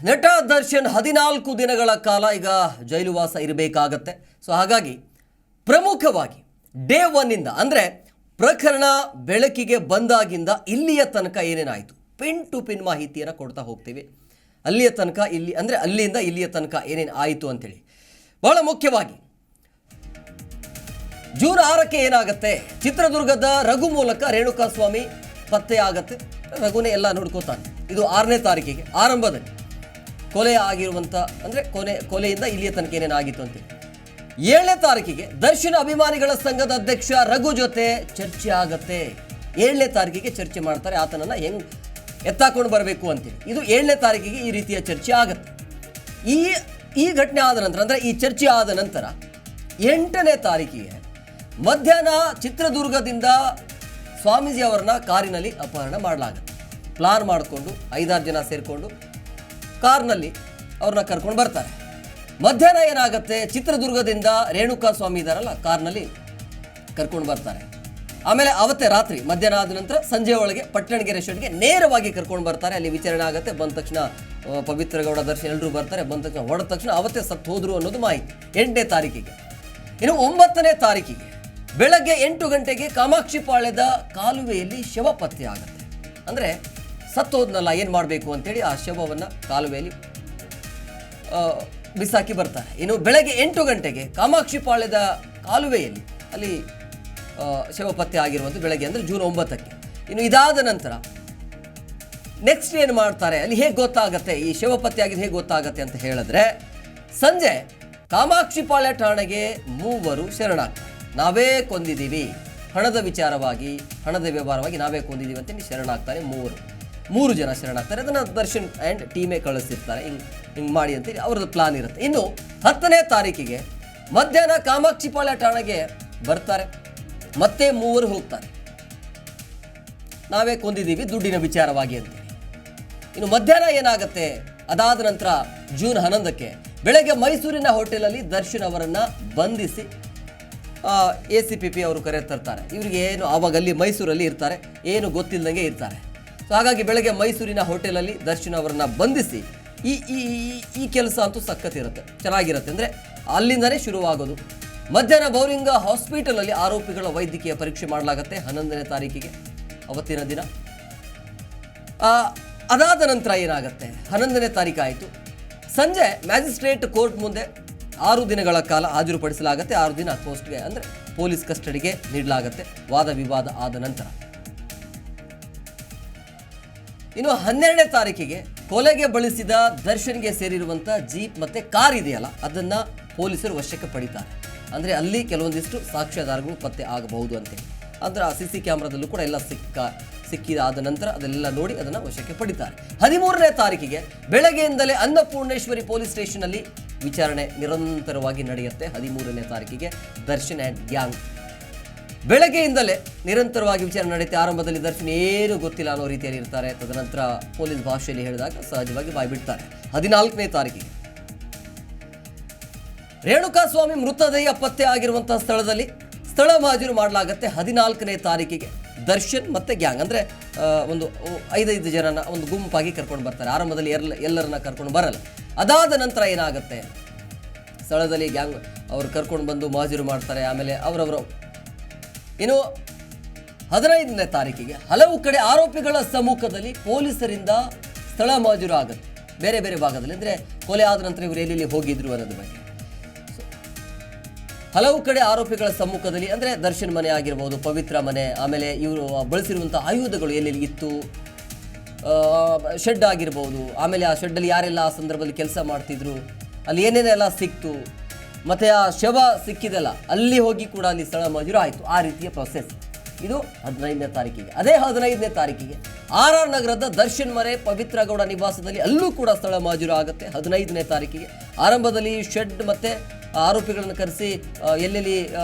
ನಟ ದರ್ಶನ್ 14 ದಿನಗಳ ಕಾಲ ಈಗ ಜೈಲುವಾಸ ಇರಬೇಕಾಗತ್ತೆ. ಸೊ ಹಾಗಾಗಿ ಪ್ರಮುಖವಾಗಿ ಡೇ 1 ಇಂದ ಅಂದರೆ ಪ್ರಕರಣ ಬೆಳಕಿಗೆ ಬಂದಾಗಿಂದ ಇಲ್ಲಿಯ ತನಕ ಏನೇನಾಯಿತು ಪಿನ್ ಟು ಪಿನ್ ಮಾಹಿತಿಯನ್ನು ಕೊಡ್ತಾ ಹೋಗ್ತೀವಿ. ಅಲ್ಲಿಯ ತನಕ ಇಲ್ಲಿ ಅಂದರೆ ಅಲ್ಲಿಂದ ಇಲ್ಲಿಯ ತನಕ ಏನೇನು ಆಯಿತು ಅಂತೇಳಿ. ಬಹಳ ಮುಖ್ಯವಾಗಿ ಜೂನ್ 6ಕ್ಕೆ ಏನಾಗುತ್ತೆ, ಚಿತ್ರದುರ್ಗದ ರಘು ಮೂಲಕ ರೇಣುಕಾಸ್ವಾಮಿ ಪತ್ತೆ ಆಗತ್ತೆ. ರಘುನೇ ಎಲ್ಲ ನೋಡ್ಕೋತಾನೆ. ಇದು 6ನೇ ತಾರೀಕಿಗೆ ಆರಂಭದಲ್ಲಿ ಕೊಲೆ ಆಗಿರುವಂಥ ಅಂದರೆ ಕೊಲೆಯಿಂದ ಇಲ್ಲಿಯ ತನಕ ಏನೇನಾಗಿತ್ತು ಅಂತೇಳಿ. 7ನೇ ತಾರೀಕಿಗೆ ದರ್ಶನ್ ಅಭಿಮಾನಿಗಳ ಸಂಘದ ಅಧ್ಯಕ್ಷ ರಘು ಜೊತೆ ಚರ್ಚೆ ಆಗತ್ತೆ. 7ನೇ ತಾರೀಕಿಗೆ ಚರ್ಚೆ ಮಾಡ್ತಾರೆ, ಆತನನ್ನು ಹೆಂಗೆ ಎತ್ತಾಕೊಂಡು ಬರಬೇಕು ಅಂತೇಳಿ. ಇದು 7ನೇ ತಾರೀಕಿಗೆ ಈ ರೀತಿಯ ಚರ್ಚೆ ಆಗತ್ತೆ. ಈ ಘಟನೆ ಆದ ನಂತರ ಅಂದರೆ ಈ ಚರ್ಚೆ ಆದ ನಂತರ 8ನೇ ತಾರೀಕಿಗೆ ಮಧ್ಯಾಹ್ನ ಚಿತ್ರದುರ್ಗದಿಂದ ಸ್ವಾಮೀಜಿ ಅವರನ್ನ ಕಾರಿನಲ್ಲಿ ಅಪಹರಣ ಮಾಡಲಾಗುತ್ತೆ. ಪ್ಲಾನ್ ಮಾಡಿಕೊಂಡು 5-6 ಜನ ಸೇರಿಕೊಂಡು ಕಾರ್ನಲ್ಲಿ ಅವ್ರನ್ನ ಕರ್ಕೊಂಡು ಬರ್ತಾರೆ. ಮಧ್ಯಾಹ್ನ ಏನಾಗುತ್ತೆ, ಚಿತ್ರದುರ್ಗದಿಂದ ರೇಣುಕಾಸ್ವಾಮಿ ಇದ್ದಾರಲ್ಲ ಕಾರ್ನಲ್ಲಿ ಕರ್ಕೊಂಡು ಬರ್ತಾರೆ. ಆಮೇಲೆ ಅವತ್ತೇ ರಾತ್ರಿ ಮಧ್ಯಾಹ್ನ ಆದ ನಂತರ ಸಂಜೆ ಒಳಗೆ ಪಟ್ಟಣಗೆರೆ ಶೆಡ್ಗೆ ನೇರವಾಗಿ ಕರ್ಕೊಂಡು ಬರ್ತಾರೆ. ಅಲ್ಲಿ ವಿಚಾರಣೆ ಆಗುತ್ತೆ. ಬಂದ ತಕ್ಷಣ ಪವಿತ್ರ ಗೌಡ ದರ್ಶನ್ ಎಲ್ಲರೂ ಬರ್ತಾರೆ. ಬಂದ ತಕ್ಷಣ ಹೊಡೆದ ತಕ್ಷಣ ಅವತ್ತೇ ಸತ್ತು ಹೋದ್ರು ಅನ್ನೋದು ಮಾಹಿತಿ 8ನೇ ತಾರೀಕಿಗೆ. ಇನ್ನು 9ನೇ ತಾರೀಕಿಗೆ ಬೆಳಗ್ಗೆ 8 ಗಂಟೆಗೆ ಕಾಮಾಕ್ಷಿಪಾಳ್ಯದ ಕಾಲುವೆಯಲ್ಲಿ ಶವ ಪತ್ತೆ ಆಗುತ್ತೆ. ಅಂದರೆ ಸತ್ತೋದ್ನಲ್ಲ, ಏನು ಮಾಡಬೇಕು ಅಂತೇಳಿ ಆ ಶವವನ್ನು ಕಾಲುವೆಯಲ್ಲಿ ಬಿಸಾಕಿ ಬರ್ತಾರೆ. ಇನ್ನು ಬೆಳಗ್ಗೆ 8 ಗಂಟೆಗೆ ಕಾಮಾಕ್ಷಿಪಾಳ್ಯದ ಕಾಲುವೆಯಲ್ಲಿ ಅಲ್ಲಿ ಶವ ಪತ್ತೆ ಆಗಿರುವಂಥ ಬೆಳಗ್ಗೆ ಅಂದರೆ ಜೂನ್ 9ಕ್ಕೆ. ಇನ್ನು ಇದಾದ ನಂತರ ನೆಕ್ಸ್ಟ್ ಏನು ಮಾಡ್ತಾರೆ, ಅಲ್ಲಿ ಹೇಗೆ ಗೊತ್ತಾಗತ್ತೆ ಈ ಶವ ಪತ್ತೆ ಆಗಿದ್ದು ಹೇಗೆ ಗೊತ್ತಾಗತ್ತೆ ಅಂತ ಹೇಳಿದ್ರೆ, ಸಂಜೆ ಕಾಮಾಕ್ಷಿಪಾಳ್ಯ ಠಾಣೆಗೆ 3 ಶರಣಾಗ್ತಾರೆ. ನಾವೇ ಕೊಂದಿದ್ದೀವಿ, ಹಣದ ವಿಚಾರವಾಗಿ ಹಣದ ವ್ಯವಹಾರವಾಗಿ ನಾವೇ ಕೊಂದಿದ್ದೀವಿ ಅಂತೇಳಿ ಶರಣಾಗ್ತಾರೆ. 3 ಜನ ಶರಣಾಗ್ತಾರೆ. ಅದನ್ನು ದರ್ಶನ್ ಆ್ಯಂಡ್ ಟೀಮೇ ಕಳಿಸಿರ್ತಾರೆ. ಹಿಂಗೆ ಮಾಡಿ ಅಂತೇಳಿ ಅವ್ರದ್ದು ಪ್ಲಾನ್ ಇರುತ್ತೆ. ಇನ್ನು 10ನೇ ತಾರೀಕಿಗೆ ಮಧ್ಯಾಹ್ನ ಕಾಮಾಕ್ಷಿಪಾಳ್ಯ ಠಾಣೆಗೆ ಬರ್ತಾರೆ. ಮತ್ತೆ 3 ಹೋಗ್ತಾರೆ, ನಾವೇ ಕೊಂದಿದ್ದೀವಿ ದುಡ್ಡಿನ ವಿಚಾರವಾಗಿ ಅಂತೇಳಿ. ಇನ್ನು ಮಧ್ಯಾಹ್ನ ಏನಾಗುತ್ತೆ, ಅದಾದ ನಂತರ ಜೂನ್ 11ಕ್ಕೆ ಬೆಳಗ್ಗೆ ಮೈಸೂರಿನ ಹೋಟೆಲಲ್ಲಿ ದರ್ಶನ್ ಅವರನ್ನು ಬಂಧಿಸಿ ACPP ಅವರು ಕರೆ ತರ್ತಾರೆ. ಇವರಿಗೆ ಏನು ಆವಾಗ ಅಲ್ಲಿ ಮೈಸೂರಲ್ಲಿ ಇರ್ತಾರೆ, ಏನು ಗೊತ್ತಿಲ್ಲದಂಗೆ ಇರ್ತಾರೆ. ಸೊ ಹಾಗಾಗಿ ಬೆಳಗ್ಗೆ ಮೈಸೂರಿನ ಹೋಟೆಲಲ್ಲಿ ದರ್ಶನ್ ಅವರನ್ನು ಬಂಧಿಸಿ ಈ ಕೆಲಸ ಅಂತೂ ಸಖತ್ತಿರುತ್ತೆ, ಚೆನ್ನಾಗಿರುತ್ತೆ. ಅಂದರೆ ಅಲ್ಲಿಂದನೇ ಶುರುವಾಗೋದು. ಮಧ್ಯಾಹ್ನ ಬೌರಿಂಗ ಹಾಸ್ಪಿಟಲಲ್ಲಿ ಆರೋಪಿಗಳ ವೈದ್ಯಕೀಯ ಪರೀಕ್ಷೆ ಮಾಡಲಾಗುತ್ತೆ 11ನೇ ತಾರೀಕಿಗೆ, ಅವತ್ತಿನ ದಿನ. ಅದಾದ ನಂತರ ಏನಾಗುತ್ತೆ, 11ನೇ ತಾರೀಕು ಆಯಿತು. ಸಂಜೆ ಮ್ಯಾಜಿಸ್ಟ್ರೇಟ್ ಕೋರ್ಟ್ ಮುಂದೆ 6 ದಿನಗಳ ಕಾಲ ಹಾಜರುಪಡಿಸಲಾಗುತ್ತೆ. 6 ದಿನ ಕೋರ್ಟ್ಗೆ ಅಂದರೆ ಪೊಲೀಸ್ ಕಸ್ಟಡಿಗೆ ನೀಡಲಾಗುತ್ತೆ ವಾದ ವಿವಾದ ಆದ ನಂತರ. ಇನ್ನು 12ನೇ ತಾರೀಕಿಗೆ ಕೊಲೆಗೆ ಬಳಸಿದ ದರ್ಶನ್ಗೆ ಸೇರಿರುವಂಥ ಜೀಪ್ ಮತ್ತು ಕಾರ್ ಇದೆಯಲ್ಲ, ಅದನ್ನು ಪೊಲೀಸರು ವಶಕ್ಕೆ ಪಡಿತಾರೆ. ಅಂದರೆ ಅಲ್ಲಿ ಕೆಲವೊಂದಿಷ್ಟು ಸಾಕ್ಷ್ಯಾಧಾರಗಳು ಪತ್ತೆ ಆಗಬಹುದು ಅಂತೇಳಿ. ಅಂದರೆ ಆ CC ಕ್ಯಾಮ್ರಾದಲ್ಲೂ ಕೂಡ ಎಲ್ಲ ಸಿಕ್ಕಿದಾದ ನಂತರ ಅದೆಲ್ಲ ನೋಡಿ ಅದನ್ನು ವಶಕ್ಕೆ ಪಡಿತಾರೆ. 13ನೇ ತಾರೀಕಿಗೆ ಬೆಳಗ್ಗೆಯಿಂದಲೇ ಅನ್ನಪೂರ್ಣೇಶ್ವರಿ ಪೊಲೀಸ್ ಸ್ಟೇಷನಲ್ಲಿ ವಿಚಾರಣೆ ನಿರಂತರವಾಗಿ ನಡೆಯುತ್ತೆ. 13ನೇ ತಾರೀಕಿಗೆ ದರ್ಶನ್ ಆ್ಯಂಡ್ ಗ್ಯಾಂಗ್ ಬೆಳಗ್ಗೆಯಿಂದಲೇ ನಿರಂತರವಾಗಿ ವಿಚಾರಣೆ ನಡೆಯುತ್ತೆ. ಆರಂಭದಲ್ಲಿ ದರ್ಶನ್ ಏನು ಗೊತ್ತಿಲ್ಲ ಅನ್ನೋ ರೀತಿಯಲ್ಲಿ ಇರ್ತಾರೆ. ತದನಂತರ ಪೊಲೀಸ್ ಭಾಷೆಯಲ್ಲಿ ಹೇಳಿದಾಗ ಸಹಜವಾಗಿ ಬಾಯ್ಬಿಡ್ತಾರೆ. 14ನೇ ತಾರೀಕಿಗೆ ರೇಣುಕಾಸ್ವಾಮಿ ಮೃತದೇಹ ಪತ್ತೆ ಆಗಿರುವಂತಹ ಸ್ಥಳದಲ್ಲಿ ಸ್ಥಳ ಮಹಾಜರು ಮಾಡಲಾಗುತ್ತೆ. 14ನೇ ತಾರೀಕಿಗೆ ದರ್ಶನ್ ಮತ್ತು ಗ್ಯಾಂಗ್ ಅಂದರೆ ಒಂದು 5 ಜನನ ಒಂದು ಗುಂಪಾಗಿ ಕರ್ಕೊಂಡು ಬರ್ತಾರೆ. ಆರಂಭದಲ್ಲಿ ಎಲ್ಲರನ್ನ ಕರ್ಕೊಂಡು ಬರಲ್ಲ. ಅದಾದ ನಂತರ ಏನಾಗುತ್ತೆ, ಸ್ಥಳದಲ್ಲಿ ಗ್ಯಾಂಗ್ ಅವರು ಕರ್ಕೊಂಡು ಬಂದು ಮಹಾಜರು ಮಾಡ್ತಾರೆ. ಆಮೇಲೆ ಅವರವರು ಇನ್ನು 15ನೇ ತಾರೀಕಿಗೆ ಹಲವು ಕಡೆ ಆರೋಪಿಗಳ ಸಮ್ಮುಖದಲ್ಲಿ ಪೊಲೀಸರಿಂದ ಸ್ಥಳ ಮಹಾಜರು ಆಗುತ್ತೆ. ಬೇರೆ ಬೇರೆ ಭಾಗದಲ್ಲಿ ಅಂದರೆ ಕೊಲೆ ಆದ ನಂತರ ಇವರು ಎಲ್ಲೆಲ್ಲಿ ಹೋಗಿದ್ರು ಅನ್ನೋದ್ರ ಬಗ್ಗೆ. ಹಲವು ಕಡೆ ಆರೋಪಿಗಳ ಸಮ್ಮುಖದಲ್ಲಿ ಅಂದರೆ ದರ್ಶನ್ ಮನೆ ಆಗಿರ್ಬೋದು, ಪವಿತ್ರ ಮನೆ, ಆಮೇಲೆ ಇವರು ಬಳಸಿರುವಂಥ ಆಯುಧಗಳು ಎಲ್ಲೆಲ್ಲಿ ಇತ್ತು, ಶೆಡ್ ಆಗಿರ್ಬೋದು, ಆಮೇಲೆ ಆ ಶೆಡ್ಡಲ್ಲಿ ಯಾರೆಲ್ಲ ಆ ಸಂದರ್ಭದಲ್ಲಿ ಕೆಲಸ ಮಾಡ್ತಿದ್ರು, ಅಲ್ಲಿ ಏನೇನೆಲ್ಲ ಸಿಕ್ತು, ಮತ್ತು ಆ ಶವ ಸಿಕ್ಕಿದೆಲ್ಲ ಅಲ್ಲಿ ಹೋಗಿ ಕೂಡ ಅಲ್ಲಿ ಸ್ಥಳ ಮಹಾಜರು ಆಯಿತು. ಆ ರೀತಿಯ ಪ್ರೊಸೆಸ್ ಇದು 15ನೇ ತಾರೀಕಿಗೆ. ಅದೇ 15ನೇ ತಾರೀಕಿಗೆ RR ನಗರದ ದರ್ಶನ್ ಮನೆ ಪವಿತ್ರ ಗೌಡ ನಿವಾಸದಲ್ಲಿ ಅಲ್ಲೂ ಕೂಡ ಸ್ಥಳ ಮಹಾಜರು ಆಗುತ್ತೆ. 15ನೇ ತಾರೀಕಿಗೆ ಆರಂಭದಲ್ಲಿ ಶೆಡ್ ಮತ್ತು ಆರೋಪಿಗಳನ್ನು ಕರೆಸಿ ಎಲ್ಲೆಲ್ಲಿ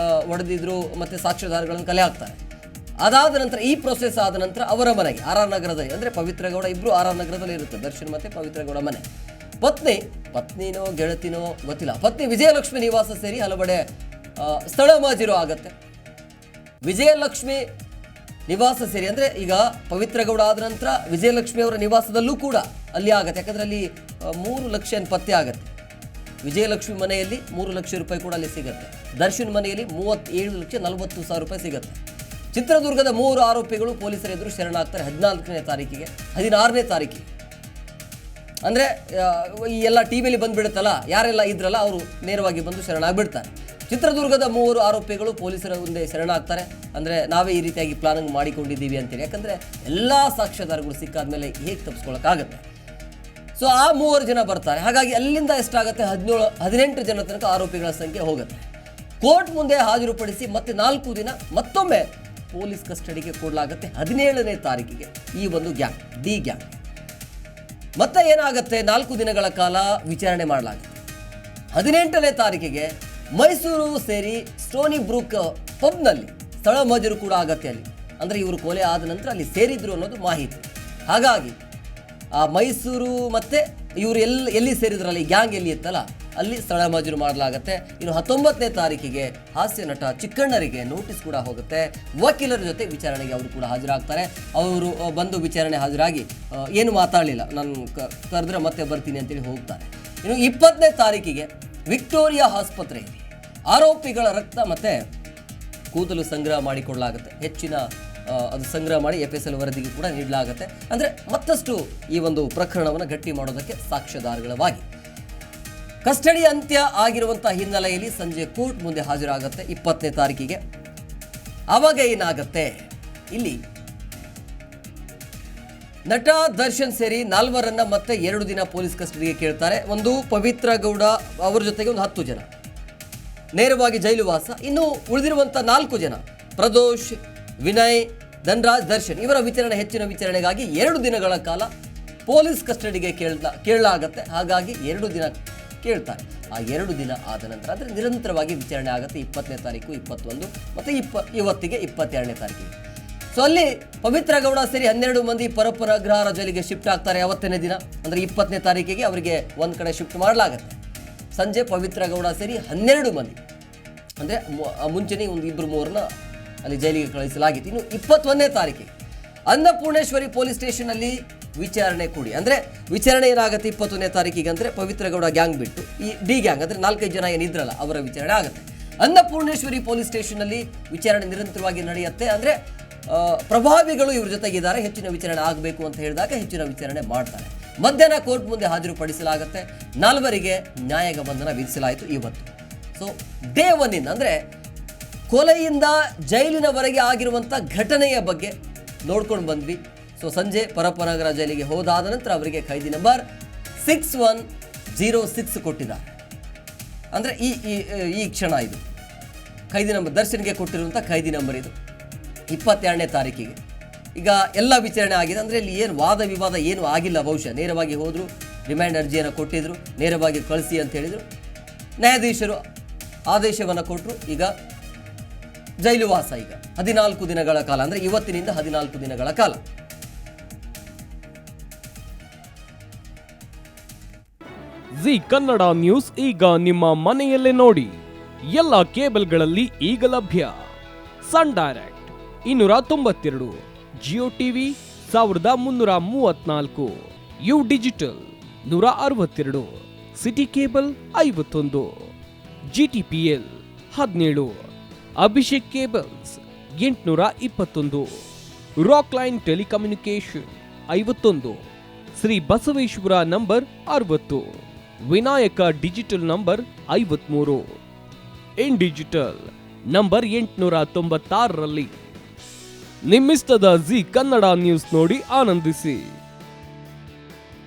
ಹೊಡೆದಿದ್ರು ಮತ್ತು ಸಾಕ್ಷ್ಯಾಧಾರಗಳನ್ನು ಕಲೆ ಹಾಕ್ತಾರೆ. ಅದಾದ ನಂತರ ಈ ಪ್ರೊಸೆಸ್ ಆದ ನಂತರ ಅವರ ಮನೆಗೆ RR ನಗರದಲ್ಲಿ ಅಂದರೆ ಪವಿತ್ರ ಗೌಡ ಇಬ್ಬರು RR ನಗರದಲ್ಲಿ ಇರುತ್ತೆ, ದರ್ಶನ್ ಮತ್ತು ಪವಿತ್ರ ಗೌಡ ಮನೆ. ಪತ್ನಿನೋ ಗೆಳತಿನೋ ಗೊತ್ತಿಲ್ಲ, ಪತ್ನಿ ವಿಜಯಲಕ್ಷ್ಮಿ ನಿವಾಸ ಸೇರಿ ಹಲವೆಡೆ ಸ್ಥಳ ಮಹಾಜರು ಆಗುತ್ತೆ. ವಿಜಯಲಕ್ಷ್ಮಿ ನಿವಾಸ ಸೇರಿ ಅಂದರೆ ಈಗ ಪವಿತ್ರ ಗೌಡ ಆದ ನಂತರ ವಿಜಯಲಕ್ಷ್ಮಿ ಅವರ ನಿವಾಸದಲ್ಲೂ ಕೂಡ ಅಲ್ಲಿ ಆಗುತ್ತೆ. ಯಾಕಂದರೆ ಅಲ್ಲಿ 3 ಲಕ್ಷ ಪತ್ತೆ ಆಗುತ್ತೆ. ವಿಜಯಲಕ್ಷ್ಮಿ ಮನೆಯಲ್ಲಿ 3 ಲಕ್ಷ ರೂಪಾಯಿ ಕೂಡ ಅಲ್ಲಿ ಸಿಗುತ್ತೆ. ದರ್ಶನ್ ಮನೆಯಲ್ಲಿ 37,40,000 ರೂಪಾಯಿ ಸಿಗುತ್ತೆ. ಚಿತ್ರದುರ್ಗದ 3 ಆರೋಪಿಗಳು ಪೊಲೀಸರ ಎದುರು ಶರಣಾಗ್ತಾರೆ 14ನೇ ತಾರೀಕಿಗೆ, 16ನೇ ತಾರೀಕಿಗೆ. ಅಂದರೆ ಈ ಎಲ್ಲ ಟಿ ವಿಯಲ್ಲಿ ಬಂದುಬಿಡುತ್ತಲ್ಲ, ಯಾರೆಲ್ಲ ಇದ್ರಲ್ಲ ಅವರು ನೇರವಾಗಿ ಬಂದು ಶರಣಾಗ್ಬಿಡ್ತಾರೆ. ಚಿತ್ರದುರ್ಗದ 3 ಆರೋಪಿಗಳು ಪೊಲೀಸರ ಮುಂದೆ ಶರಣಾಗ್ತಾರೆ. ಅಂದರೆ ನಾವೇ ಈ ರೀತಿಯಾಗಿ ಪ್ಲಾನಿಂಗ್ ಮಾಡಿಕೊಂಡಿದ್ದೀವಿ ಅಂತೇಳಿ. ಯಾಕಂದರೆ ಎಲ್ಲ ಸಾಕ್ಷ್ಯಾಧಾರಗಳು ಸಿಕ್ಕಾದ ಮೇಲೆ ಹೇಗೆ ತಪ್ಪಿಸ್ಕೊಳ್ಳೋಕ್ಕಾಗುತ್ತೆ. ಸೊ ಆ 3 ಜನ ಬರ್ತಾರೆ. ಹಾಗಾಗಿ ಅಲ್ಲಿಂದ ಎಷ್ಟಾಗುತ್ತೆ, 18 ಜನ ತನಕ ಆರೋಪಿಗಳ ಸಂಖ್ಯೆ ಹೋಗುತ್ತೆ. ಕೋರ್ಟ್ ಮುಂದೆ ಹಾಜರುಪಡಿಸಿ ಮತ್ತೆ 4 ದಿನ ಮತ್ತೊಮ್ಮೆ ಪೊಲೀಸ್ ಕಸ್ಟಡಿಗೆ ಕೊಡಲಾಗುತ್ತೆ 17ನೇ ತಾರೀಕಿಗೆ. ಈ ಒಂದು ಗ್ಯಾಂಗ್, ಡಿ ಗ್ಯಾಂಗ್ ಮತ್ತೆ ಏನಾಗುತ್ತೆ, 4 ದಿನಗಳ ಕಾಲ ವಿಚಾರಣೆ ಮಾಡಲಾಗುತ್ತೆ. 18ನೇ ತಾರೀಕಿಗೆ ಮೈಸೂರು ಸೇರಿ ಸ್ಟೋನಿ ಬ್ರೂಕ್ ಪಬ್ನಲ್ಲಿ ಸ್ಥಳ ಮಜರು ಕೂಡ ಆಗತ್ತೆ ಅಲ್ಲಿ. ಅಂದರೆ ಇವರು ಕೊಲೆ ಆದ ನಂತರ ಅಲ್ಲಿ ಸೇರಿದ್ರು ಅನ್ನೋದು ಮಾಹಿತಿ. ಹಾಗಾಗಿ ಆ ಮೈಸೂರು ಮತ್ತು ಇವರು ಎಲ್ಲಿ ಸೇರಿದ್ರಲ್ಲ, ಈ ಗ್ಯಾಂಗ್ ಎಲ್ಲಿ ಇತ್ತಲ್ಲ ಅಲ್ಲಿ ಸ್ಥಳ ಮಜರು ಮಾಡಲಾಗತ್ತೆ. ಇನ್ನು 19ನೇ ತಾರೀಕಿಗೆ ಹಾಸ್ಯ ನಟ ಚಿಕ್ಕಣ್ಣರಿಗೆ ನೋಟಿಸ್ ಕೂಡ ಹೋಗುತ್ತೆ. ವಕೀಲರ ಜೊತೆ ವಿಚಾರಣೆಗೆ ಅವರು ಕೂಡ ಹಾಜರಾಗ್ತಾರೆ. ಅವರು ಬಂದು ವಿಚಾರಣೆ ಹಾಜರಾಗಿ ಏನು ಮಾತಾಡಲಿಲ್ಲ, ನಾನು ಕರೆದ್ರೆ ಮತ್ತೆ ಬರ್ತೀನಿ ಅಂತೇಳಿ ಹೋಗ್ತಾರೆ. ಇನ್ನು 20ನೇ ತಾರೀಕಿಗೆ ವಿಕ್ಟೋರಿಯಾ ಆಸ್ಪತ್ರೆಯಲ್ಲಿ ಆರೋಪಿಗಳ ರಕ್ತ ಮತ್ತು ಕೂದಲು ಸಂಗ್ರಹ ಮಾಡಿಕೊಳ್ಳಲಾಗುತ್ತೆ. ಹೆಚ್ಚಿನ ಅದು ಸಂಗ್ರಹ ಮಾಡಿ FSL ವರದಿಗೆ ಕೂಡ ನೀಡಲಾಗುತ್ತೆ. ಅಂದರೆ ಮತ್ತಷ್ಟು ಈ ಒಂದು ಪ್ರಕರಣವನ್ನು ಗಟ್ಟಿ ಮಾಡೋದಕ್ಕೆ ಸಾಕ್ಷ್ಯಾಧಾರಗಳವಾಗಿ. ಕಸ್ಟಡಿ ಅಂತ್ಯ ಆಗಿರುವಂಥ ಹಿನ್ನೆಲೆಯಲ್ಲಿ ಸಂಜೆ ಕೋರ್ಟ್ ಮುಂದೆ ಹಾಜರಾಗುತ್ತೆ 20ನೇ ತಾರೀಕಿಗೆ. ಆವಾಗ ಏನಾಗುತ್ತೆ, ಇಲ್ಲಿ ನಟ ದರ್ಶನ್ ಸೇರಿ 4ರನ್ನ ಮತ್ತೆ 2 ದಿನ ಪೊಲೀಸ್ ಕಸ್ಟಡಿಗೆ ಕೇಳ್ತಾರೆ. ಒಂದು ಪವಿತ್ರ ಗೌಡ ಅವರ ಜೊತೆಗೆ ಒಂದು 10 ಜನ ನೇರವಾಗಿ ಜೈಲುವಾಸ. ಇನ್ನು ಉಳಿದಿರುವಂಥ 4 ಜನ ಪ್ರದೋಷ್, ವಿನಯ್, ಧನ್ರಾಜ್, ದರ್ಶನ್ ಇವರ ವಿಚಾರಣೆ, ಹೆಚ್ಚಿನ ವಿಚಾರಣೆಗಾಗಿ 2 ದಿನಗಳ ಕಾಲ ಪೊಲೀಸ್ ಕಸ್ಟಡಿಗೆ ಕೇಳಲಾಗತ್ತೆ. ಹಾಗಾಗಿ 2 ದಿನ ಕೇಳ್ತಾರೆ. ಆ 2 ದಿನ ಆದ ನಂತರ ಅಂದರೆ ನಿರಂತರವಾಗಿ ವಿಚಾರಣೆ ಆಗುತ್ತೆ 20ನೇ ತಾರೀಕು, 21 ಮತ್ತು ಇವತ್ತಿಗೆ 22ನೇ ತಾರೀಕಿಗೆ. ಸೊ ಅಲ್ಲಿ ಪವಿತ್ರ ಗೌಡ ಸೇರಿ 12 ಮಂದಿ ಪರಪ್ಪನಗ್ರಹಾರ ಜೈಲಿಗೆ ಶಿಫ್ಟ್ ಆಗ್ತಾರೆ. ಅವತ್ತನೇ ದಿನ ಅಂದರೆ 20ನೇ ತಾರೀಕಿಗೆ ಅವರಿಗೆ ಒಂದು ಕಡೆ ಶಿಫ್ಟ್ ಮಾಡಲಾಗುತ್ತೆ. ಸಂಜೆ ಪವಿತ್ರ ಗೌಡ ಸೇರಿ 12 ಮಂದಿ, ಅಂದರೆ ಮುಂಚೆನೇ ಒಂದು 2-3 ಅಲ್ಲಿ ಜೈಲಿಗೆ ಕಳಿಸಲಾಗಿತ್ತು. ಇನ್ನು 21ನೇ ತಾರೀಕಿಗೆ ಅನ್ನಪೂರ್ಣೇಶ್ವರಿ ಪೊಲೀಸ್ ಸ್ಟೇಷನಲ್ಲಿ ವಿಚಾರಣೆ ಕೂಡಿ. ಅಂದರೆ ವಿಚಾರಣೆ ಏನಾಗುತ್ತೆ 21ನೇ ತಾರೀಕಿಗೆ ಅಂದರೆ ಪವಿತ್ರ ಗೌಡ ಗ್ಯಾಂಗ್ ಬಿಟ್ಟು ಈ ಡಿ ಗ್ಯಾಂಗ್ ಅಂದರೆ 4-5 ಜನ ಏನಿದ್ರಲ್ಲ ಅವರ ವಿಚಾರಣೆ ಆಗುತ್ತೆ. ಅನ್ನಪೂರ್ಣೇಶ್ವರಿ ಪೊಲೀಸ್ ಸ್ಟೇಷನ್ನಲ್ಲಿ ವಿಚಾರಣೆ ನಿರಂತರವಾಗಿ ನಡೆಯುತ್ತೆ. ಅಂದರೆ ಪ್ರಭಾವಿಗಳು ಇವ್ರ ಜೊತೆಗಿದ್ದಾರೆ, ಹೆಚ್ಚಿನ ವಿಚಾರಣೆ ಆಗಬೇಕು ಅಂತ ಹೇಳಿದಾಗ ಹೆಚ್ಚಿನ ವಿಚಾರಣೆ ಮಾಡ್ತಾರೆ. ಮಧ್ಯಾಹ್ನ ಕೋರ್ಟ್ ಮುಂದೆ ಹಾಜರುಪಡಿಸಲಾಗುತ್ತೆ. 4 ನ್ಯಾಯಾಂಗ ಬಂಧನ ವಿಧಿಸಲಾಯಿತು ಇವತ್ತು. ಸೊ ಡೇ 1 ಅಂದರೆ ಕೊಲೆಯಿಂದ ಜೈಲಿನವರೆಗೆ ಆಗಿರುವಂಥ ಘಟನೆಯ ಬಗ್ಗೆ ನೋಡ್ಕೊಂಡು ಬಂದ್ವಿ. ಸೊ ಸಂಜೆ ಪರಪ್ಪನಗರ ಜೈಲಿಗೆ ಹೋದಾದ ನಂತರ ಅವರಿಗೆ ಖೈದಿ ನಂಬರ್ 6106 ಕೊಟ್ಟಿದ್ದಾರೆ. ಅಂದರೆ ಈ ಕ್ಷಣ ಇದು ಖೈದಿ ನಂಬರ್, ದರ್ಶನ್ಗೆ ಕೊಟ್ಟಿರುವಂಥ ಖೈದಿ ನಂಬರ್ ಇದು 22ನೇ ತಾರೀಕಿಗೆ. ಈಗ ಎಲ್ಲ ವಿಚಾರಣೆ ಆಗಿದೆ. ಅಂದರೆ ಇಲ್ಲಿ ಏನು ವಾದ ವಿವಾದ ಏನೂ ಆಗಿಲ್ಲ. ಬಹುಶಃ ನೇರವಾಗಿ ಹೋದರು, ರಿಮ್ಯಾಂಡ್ ಅರ್ಜಿಯನ್ನು ಕೊಟ್ಟಿದ್ದರು, ನೇರವಾಗಿ ಕಳಿಸಿ ಅಂತ ಹೇಳಿದರು. ನ್ಯಾಯಾಧೀಶರು ಆದೇಶವನ್ನು ಕೊಟ್ಟರು. ಈಗ ಜೈಲುವಾಸ ಈಗ 14 ದಿನಗಳ ಕಾಲ, ಅಂದರೆ ಇವತ್ತಿನಿಂದ 14 ದಿನಗಳ ಕಾಲ. ಜಿ ಕನ್ನಡ ನ್ಯೂಸ್ ಈಗ ನಿಮ್ಮ ಮನೆಯಲ್ಲೇ ನೋಡಿ. ಎಲ್ಲ ಕೇಬಲ್ಗಳಲ್ಲಿ ಈಗ ಲಭ್ಯ. Sun Direct 292, Jio TV 1334, U digital 162, city cable 51, GTPL 17, Abhishek cables 821, Rock Line telecommunication 51, Shri Basaveshwara number 60, Vinayaka digital number 53, in digital number 896ರಲ್ಲಿ. ನಿಮ್ಮಿಸ್ತದ ಜಿ ಕನ್ನಡ ನ್ಯೂಸ್ ನೋಡಿ ಆನಂದಿಸಿ.